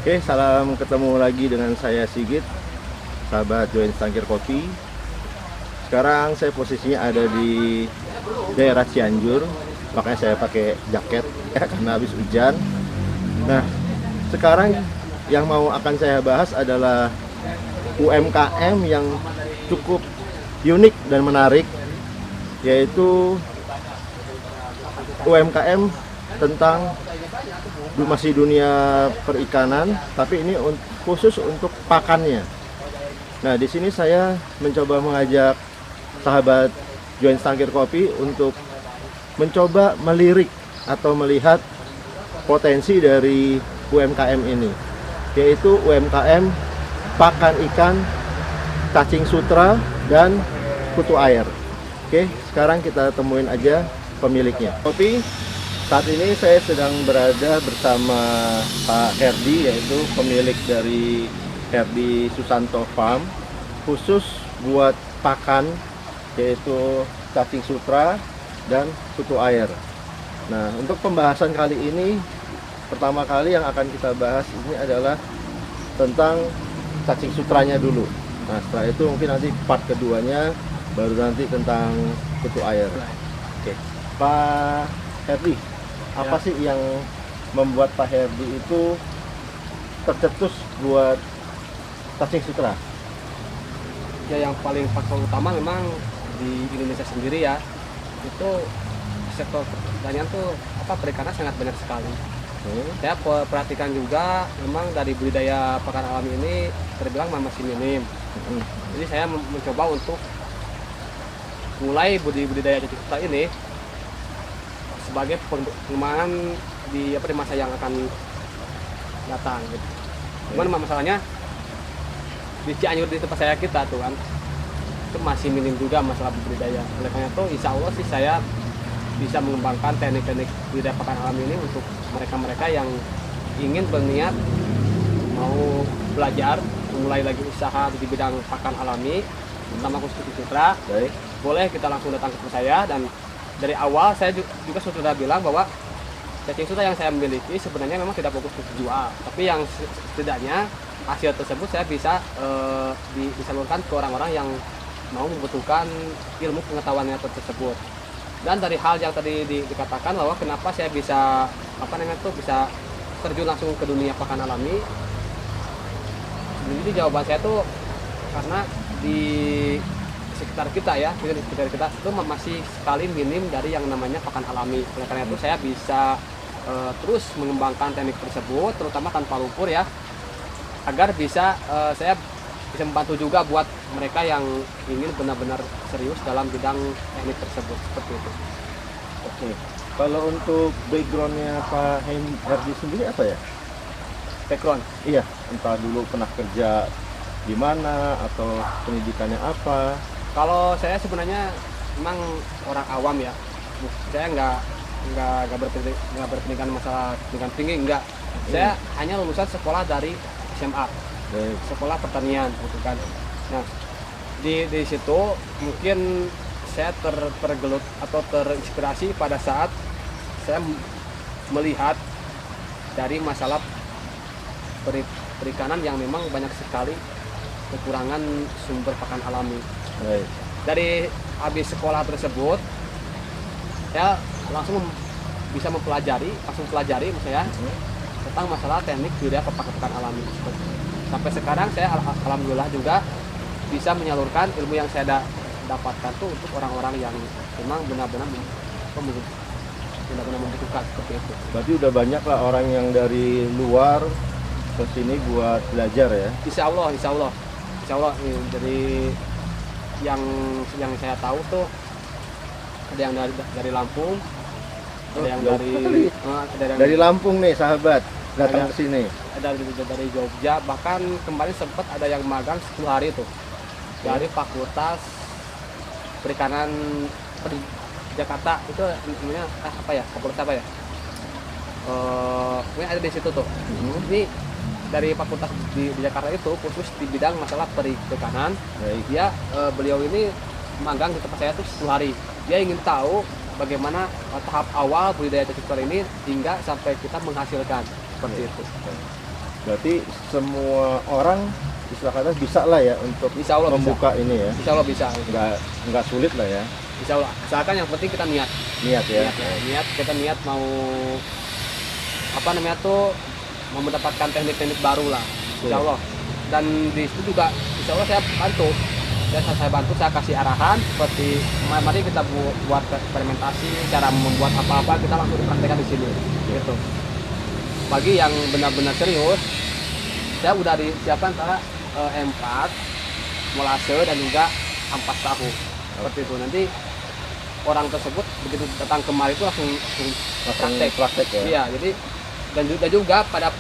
Oke, salam ketemu lagi dengan saya Sigit, sahabat Join Cangkir Kopi. Sekarang saya posisinya ada di daerah Cianjur, makanya saya pakai jaket ya karena habis hujan. Nah, sekarang yang akan saya bahas adalah UMKM yang cukup unik dan menarik, yaitu UMKM tentang masih dunia perikanan, tapi ini khusus untuk pakannya. Nah, di sini saya mencoba mengajak sahabat Join Cangkir Kopi untuk mencoba melirik atau melihat potensi dari UMKM ini, yaitu UMKM pakan ikan, cacing sutra, dan kutu air. Oke, sekarang kita temuin aja pemiliknya. Kopi. Saat ini saya sedang berada bersama Pak Herdi, yaitu pemilik dari Herdi Susanto Farm, khusus buat pakan, yaitu cacing sutra dan kutu air. Nah, untuk pembahasan kali ini, pertama kali yang akan kita bahas ini adalah tentang cacing sutranya dulu. Nah, setelah itu mungkin nanti part keduanya baru nanti tentang kutu air. Oke, Pak Herdi, apa sih yang membuat Pak Herdi itu tercetus buat cacing sutra? Ya, yang paling faktor utama memang di Indonesia sendiri ya, itu sektor pertanian tuh perikanan sangat banyak sekali. Saya perhatikan juga memang dari budidaya pakan alami ini terbilang masih minim. Jadi saya mencoba untuk mulai budidaya cacing sutra ini sebagai pengembangan di masa yang akan datang gitu. Cuman masalahnya di Cianjur, di tempat kita tuh kan, itu masih minim juga masalah budidaya. Oleh karena itu insya Allah sih saya bisa mengembangkan teknik-teknik budidaya pakan alami ini untuk mereka-mereka yang ingin berniat mau belajar mulai lagi usaha di bidang pakan alami, terutama khusus cacing sutra. Boleh kita langsung datang ke saya, dan dari awal saya juga sudah bilang bahwa cacing sutra yang saya miliki sebenarnya memang tidak fokus untuk jual, tapi yang setidaknya hasil tersebut saya bisa disalurkan ke orang-orang yang mau membutuhkan ilmu pengetahuannya tersebut. Dan dari hal yang tadi dikatakan bahwa kenapa saya bisa bisa terjun langsung ke dunia pakan alami, jadi jawaban saya tuh karena di sekitar kita ya, di sekitar kita itu masih sekali minim dari yang namanya pakan alami. Oleh karena itu saya bisa terus mengembangkan teknik tersebut, terutama tanpa lumpur ya, agar bisa saya bisa membantu juga buat mereka yang ingin benar-benar serius dalam bidang teknik tersebut, seperti itu. Oke, kalau untuk backgroundnya Pak Herdi sendiri apa ya? Background? Iya, entah dulu pernah kerja di mana atau pendidikannya apa? Kalau saya sebenarnya memang orang awam ya, saya nggak berpendidikan masalah pendidikan tinggi, enggak. Saya hanya lulusan sekolah dari SMA, sekolah pertanian, gitu kan. Nah, di situ mungkin saya tergelut atau terinspirasi pada saat saya melihat dari masalah perikanan yang memang banyak sekali kekurangan sumber pakan alami. Dari habis sekolah tersebut, saya langsung bisa mempelajari misalnya tentang masalah teknik budidaya pakan alami. Sampai sekarang saya alhamdulillah juga bisa menyalurkan ilmu yang saya dapatkan tuh untuk orang-orang yang memang benar-benar membutuhkan, seperti itu. Berarti udah banyak lah orang yang dari luar ke sini buat belajar ya? Insya Allah dari yang saya tahu tuh ada yang dari Lampung, ada yang dari Lampung nih sahabat datang ke sini. Ada dari Jogja, bahkan kemarin sempat ada yang magang 10 hari tuh dari Fakultas Perikanan di Jakarta. Itu namanya fakultas apa ya? Ini ada di situ tuh. Ini dari fakultas di Jakarta itu khusus di bidang masalah perikanan. Dia beliau ini magang di tempat saya tuh 10 hari. Dia ingin tahu bagaimana tahap awal budidaya cacing sutra ini hingga sampai kita menghasilkan, seperti itu. Berarti semua orang istilah kata bisa lah ya untuk Insya Allah membuka ini ya. Insya Allah bisa. Nggak sulit lah ya. Insya Allah. Asalkan yang penting kita niat. Niat ya. Niat, kita niat mau apa namanya tuh, mau mendapatkan teknik-teknik baru lah. Insya Allah. Dan di situ juga Insya Allah saya bantu. Saya bantu, saya kasih arahan seperti mari kita buat eksperimentasi cara membuat apa-apa, kita langsung dipraktekkan di sini. Gitu. Bagi yang benar-benar serius, saya udah disiapkan antara M4, molase dan juga ampas tahu. Seperti itu. Nanti orang tersebut begitu datang kemari itu langsung praktek ya. Iya, jadi dan juga pada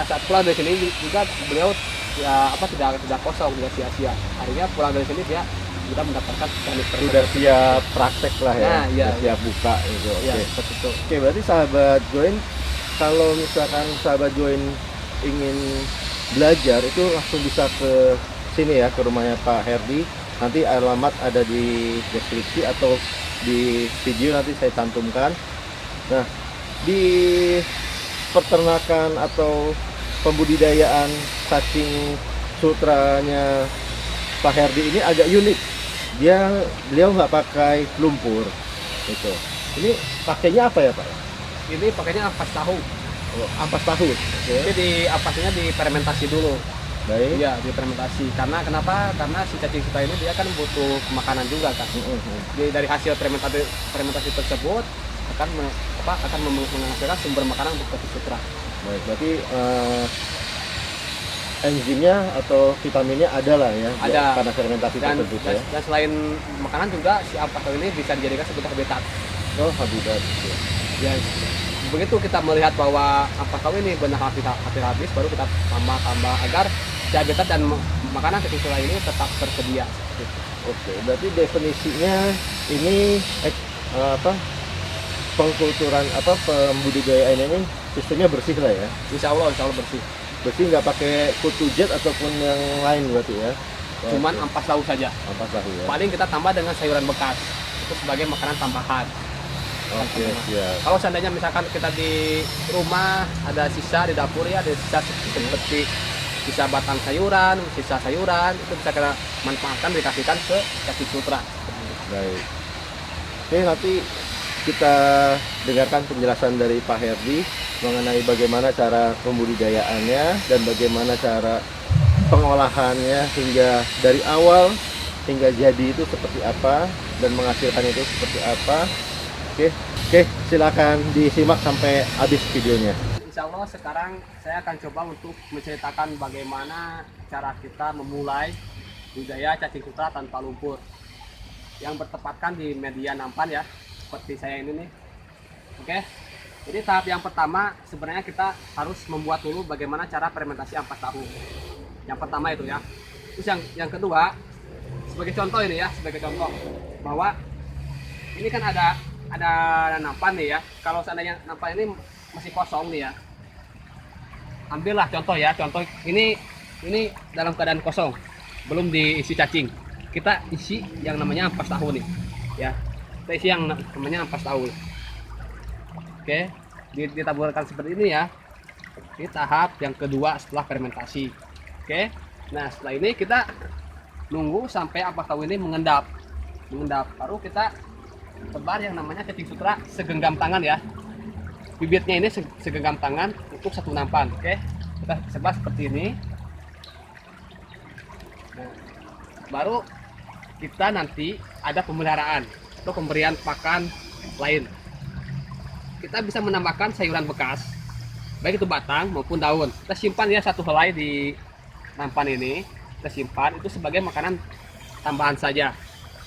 saat pulang dari sini juga beliau ya tidak kosong, tidak sia-sia. Akhirnya pulang dari sini dia sudah mendapatkan teknik sudah siap praktek lah ya. Nah, iya, siap buka gitu. Iya, Oke. seperti itu. Oke, berarti sahabat join, kalau misalkan sahabat join ingin belajar itu langsung bisa ke sini ya, ke rumahnya Pak Herdi. Nanti alamat ada di deskripsi atau di video nanti saya cantumkan. Nah, di peternakan atau pembudidayaan cacing sutranya Pak Herdi ini agak unik. Beliau nggak pakai lumpur gitu. Ini pakainya apa ya Pak? Ini pakainya ampas tahu. Oh, ampas tahu. Oke. Jadi ampasnya difermentasi dulu. Baik. Iya, difermentasi. Karena kenapa? Karena si cacing sutra ini dia kan butuh makanan juga kan. Jadi dari hasil fermentasi tersebut akan menghasilkan sumber makanan untuk cacing sutra. Baik, berarti enzimnya atau vitaminnya ada lah ya, Ada. karena fermentasi tersebut ya. Dan selain makanan juga si ampas tahu ini bisa dijadikan sebagai habitat. Oh, habitat. Ya, begitu kita melihat bahwa ampas tahu ini benar habis, baru kita tambah agar si habitat dan makanan cacing sutra ini tetap tersedia. Oke, berarti definisinya ini pengkulturan pembudidayaan ini sistemnya bersih lah ya. Insya Allah bersih. Bersih, nggak pakai kutu jet ataupun yang lain berarti ya. Cuman ampas tahu saja. Ampas tahu ya. Paling kita tambah dengan sayuran bekas itu sebagai makanan tambahan. Oke, siap. Kalau seandainya misalkan kita di rumah ada sisa di dapur ya, ada sisa seperti sisa batang sayuran, sisa sayuran, itu bisa kita manfaatkan dikasihkan ke cacing sutra. Baik. Oke, nanti kita dengarkan penjelasan dari Pak Herdi mengenai bagaimana cara pembudidayaannya dan bagaimana cara pengolahannya hingga dari awal hingga jadi itu seperti apa dan menghasilkan itu seperti apa. Oke, silakan disimak sampai habis videonya. Insya Allah sekarang saya akan coba untuk menceritakan bagaimana cara kita memulai budidaya cacing sutra tanpa lumpur yang bertepatkan di media nampan ya, seperti saya ini nih. Oke, jadi tahap yang pertama sebenarnya kita harus membuat dulu bagaimana cara fermentasi ampas tahu. Yang pertama itu ya. Terus yang kedua, sebagai contoh ini ya, sebagai contoh bahwa ini kan ada nampan nih ya. Kalau seandainya nampan ini masih kosong nih ya, ambillah contoh ya, contoh ini dalam keadaan kosong, belum diisi cacing. Kita isi yang namanya ampas tahu nih ya, kita isi yang namanya ampas tahu. Oke, ditaburkan seperti ini ya. Ini tahap yang kedua setelah fermentasi. Oke, nah setelah ini kita nunggu sampai ampas tahu ini mengendap, baru kita tebar yang namanya cacing sutra segenggam tangan ya. Bibitnya ini segenggam tangan untuk satu nampan. Oke, kita sebar seperti ini. Nah, baru kita nanti ada pemeliharaan atau pemberian pakan lain. Kita bisa menambahkan sayuran bekas, baik itu batang maupun daun. Kita simpan ya satu helai di nampan ini, kita simpan itu sebagai makanan tambahan saja.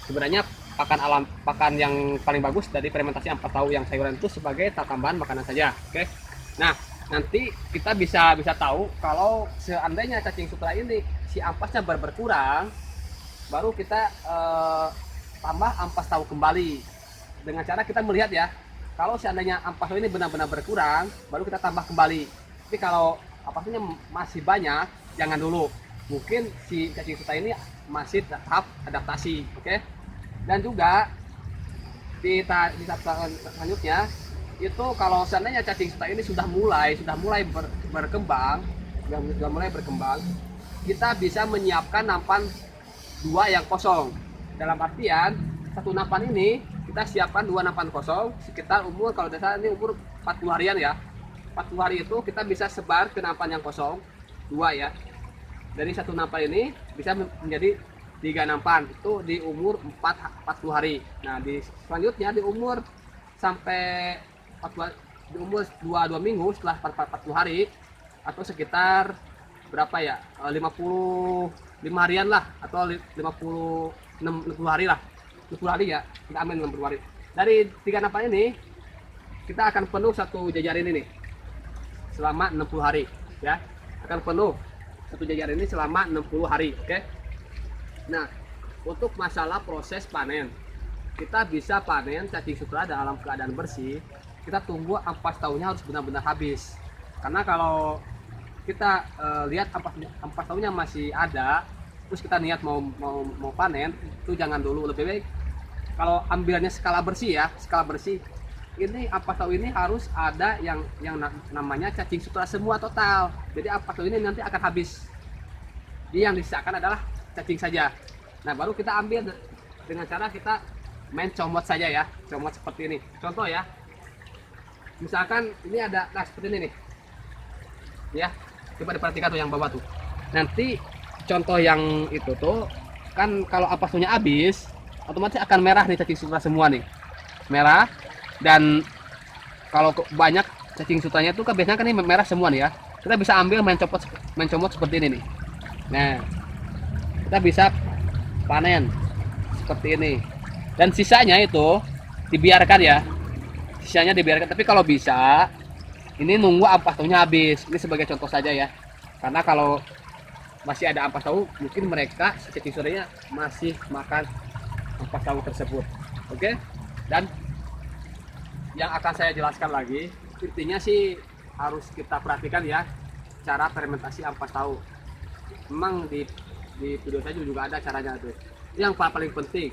Sebenarnya pakan yang paling bagus dari fermentasi ampas tahu yang sayuran itu sebagai tambahan makanan saja. Oke. Nah, nanti kita bisa tahu kalau seandainya cacing sutra ini si ampasnya berkurang, baru kita tambah ampas tahu kembali dengan cara kita melihat ya. Kalau seandainya ampas tahu ini benar-benar berkurang, baru kita tambah kembali. Tapi kalau ampasnya masih banyak, jangan dulu. Mungkin si cacing sutra ini masih tahap adaptasi. Oke. Dan juga di tahap selanjutnya itu kalau seandainya cacing sutra ini sudah mulai berkembang, sudah mulai berkembang, kita bisa menyiapkan nampan 2 yang kosong. Dalam artian satu nampan ini kita siapkan 2 nampan kosong sekitar umur, kalau dasar ini umur 40 harian ya. 40 hari itu kita bisa sebar ke nampan yang kosong 2 ya. Dari satu nampan ini bisa menjadi 3 nampan, itu di umur 40 hari. Nah di selanjutnya di umur sampai 40, di umur 2 minggu setelah 40 hari atau sekitar berapa ya, 55 harian lah, atau 60 hari lah, 60 hari ya, kita ambil 60 hari. Dari 3 nampan ini kita akan penuh satu jajar ini nih selama 60 hari ya, akan penuh satu jajar ini selama 60 hari. Oke. Nah, untuk masalah proses panen, kita bisa panen cacing sutra dalam keadaan bersih. Kita tunggu ampas tahunya harus benar-benar habis, karena kalau kita lihat ampas tahunya masih ada, terus kita niat mau panen, itu jangan dulu. Lebih baik kalau ambilnya skala bersih ya, skala bersih. Ini ampas tahu ini harus ada yang namanya cacing sutra semua total. Jadi ampas tahu ini nanti akan habis. Jadi yang disisakan adalah cacing saja. Nah, baru kita ambil dengan cara kita main comot saja ya, comot seperti ini. Contoh ya, misalkan ini ada, nah seperti ini nih, ya. Coba diperhatikan tuh yang bawah tuh. Nanti contoh yang itu tuh kan kalau ampas tahunya habis, otomatis akan merah nih cacing sutra semua nih, merah. Dan kalau banyak cacing sutranya itu kan biasanya kan ini merah semua nih ya. Kita bisa ambil main comot seperti ini nih. Nah, kita bisa panen seperti ini. Dan sisanya itu dibiarkan ya. Sisanya dibiarkan. Tapi kalau bisa ini nunggu ampas tahunya habis. Ini sebagai contoh saja ya. Karena kalau masih ada ampas tahu, mungkin mereka cacing sutranya masih makan ampas tahu tersebut. Oke? Dan yang akan saya jelaskan lagi, intinya sih harus kita perhatikan ya cara fermentasi ampas tahu. Memang di video saya juga ada caranya tuh. Yang paling penting,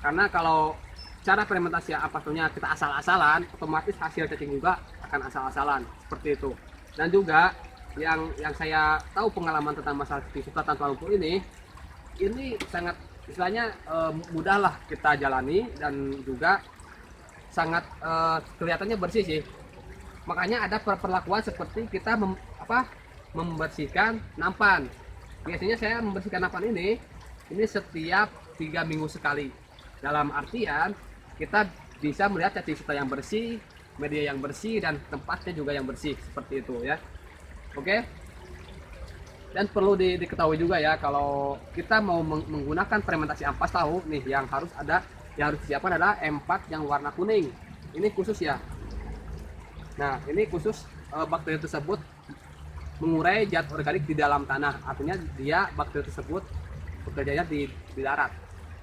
karena kalau cara fermentasi ampas tahunya kita asal-asalan, otomatis hasil cacing juga akan asal-asalan seperti itu. Dan juga yang saya tahu pengalaman tentang masalah cacing sutra tanpa lumpur ini sangat istilahnya mudah lah kita jalani, dan juga sangat kelihatannya bersih sih. Makanya ada perlakuan seperti kita membersihkan nampan. Biasanya saya membersihkan nampan ini setiap 3 minggu sekali. Dalam artian kita bisa melihat cacing sutra yang bersih, media yang bersih, dan tempatnya juga yang bersih seperti itu ya. Oke. Dan perlu diketahui juga ya, kalau kita mau menggunakan fermentasi ampas tahu nih, yang harus disiapkan adalah M4 yang warna kuning. Ini khusus ya. Nah, ini khusus bakteri tersebut mengurai zat organik di dalam tanah. Artinya dia bakteri tersebut bekerjanya di darat.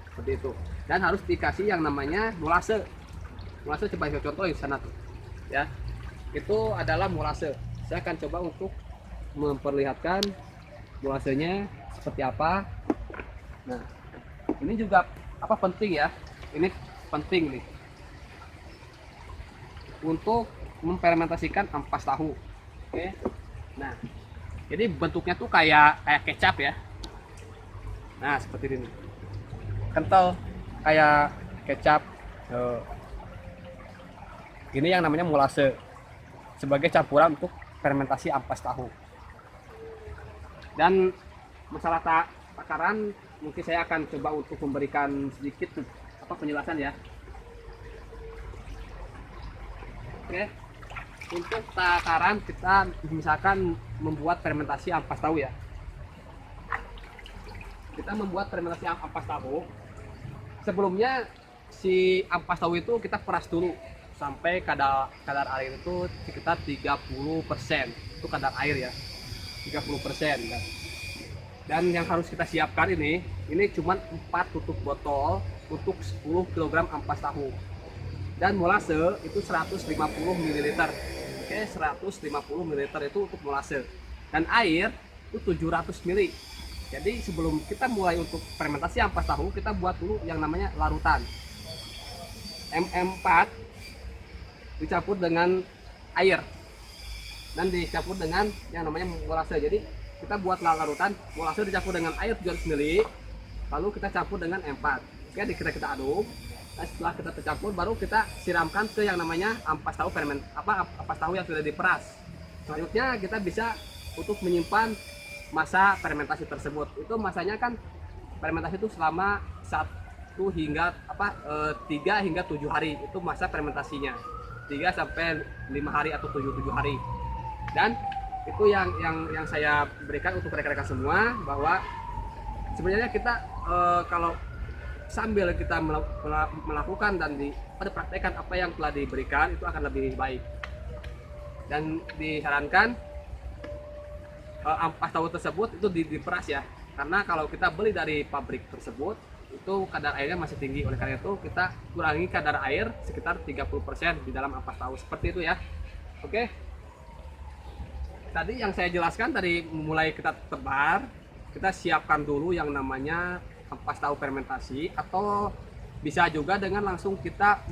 Seperti itu. Dan harus dikasih yang namanya molase. Molase coba saya contoh di sana tuh. Ya. Itu adalah molase. Saya akan coba untuk memperlihatkan molasenya seperti apa. Nah, ini juga penting ya. Ini penting nih untuk memfermentasikan ampas tahu. Oke. Nah, jadi bentuknya tuh kayak kecap ya. Nah, seperti ini. Kental kayak kecap. Ini yang namanya molase sebagai campuran untuk fermentasi ampas tahu. Dan masalah takaran mungkin saya akan coba untuk memberikan sedikit penjelasan ya. Oke. Untuk takaran kita misalkan membuat fermentasi ampas tahu ya. Kita membuat fermentasi ampas tahu. Sebelumnya si ampas tahu itu kita peras dulu sampai kadar air itu sekitar 30%. Itu kadar air ya. 30%. Dan yang harus kita siapkan ini cuma 4 tutup botol untuk 10 kg ampas tahu. Dan molase itu 150 ml. Oke, 150 ml itu untuk molase. Dan air itu 700 ml. Jadi sebelum kita mulai untuk fermentasi ampas tahu, kita buat dulu yang namanya larutan. MM4 dicampur dengan air. dan dicampur dengan yang namanya molase. Jadi kita buat larutan, molase dicampur dengan air 700 ml, lalu kita campur dengan empat. Oke, kita aduk. Nah, setelah kita tercampur, baru kita siramkan ke yang namanya ampas tahu ampas tahu yang sudah diperas. Selanjutnya kita bisa untuk menyimpan masa fermentasi tersebut. Itu masanya kan fermentasi itu selama 3 hingga 7 hari, itu masa fermentasinya. 3 sampai 5 hari atau 7 hari. Dan itu yang saya berikan untuk rekan-rekan semua, bahwa sebenarnya kita kalau sambil kita melakukan dan praktekkan apa yang telah diberikan, itu akan lebih baik. Dan disarankan ampas tahu tersebut itu diperas ya, karena kalau kita beli dari pabrik tersebut itu kadar airnya masih tinggi. Oleh karena itu kita kurangi kadar air sekitar 30% di dalam ampas tahu, seperti itu ya. Oke, tadi yang saya jelaskan, dari mulai kita tebar, kita siapkan dulu yang namanya ampas tahu fermentasi, atau bisa juga dengan langsung kita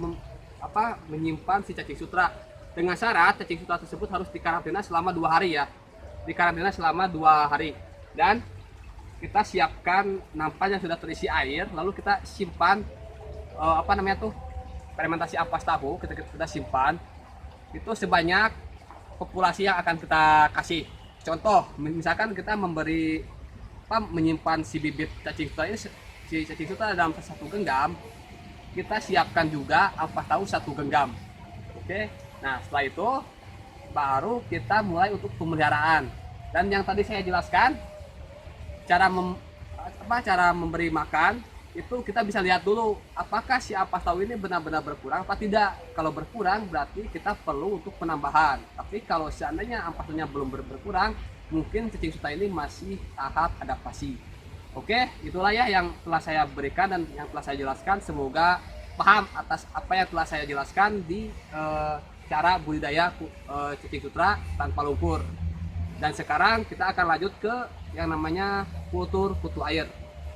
menyimpan si cacing sutra, dengan syarat cacing sutra tersebut harus dikarantina selama 2 hari ya, dikarantina selama 2 hari. Dan kita siapkan nampan yang sudah terisi air, lalu kita simpan fermentasi ampas tahu, kita simpan itu sebanyak populasi yang akan kita kasih. Contoh, misalkan kita menyimpan si bibit cacing sutra ini, si cacing sutra dalam 1 genggam, kita siapkan juga ampas tahu 1 genggam. Oke, nah setelah itu baru kita mulai untuk pemeliharaan. Dan yang tadi saya jelaskan, cara memberi makan itu kita bisa lihat dulu apakah si ampas tahu ini benar-benar berkurang apa tidak. Kalau berkurang berarti kita perlu untuk penambahan. Tapi kalau seandainya ampas tahunya belum berkurang, mungkin cacing sutra ini masih tahap adaptasi. Oke, itulah ya yang telah saya berikan dan yang telah saya jelaskan. Semoga paham atas apa yang telah saya jelaskan di cara budidaya cacing sutra tanpa lumpur. Dan sekarang kita akan lanjut ke yang namanya kultur kutu air.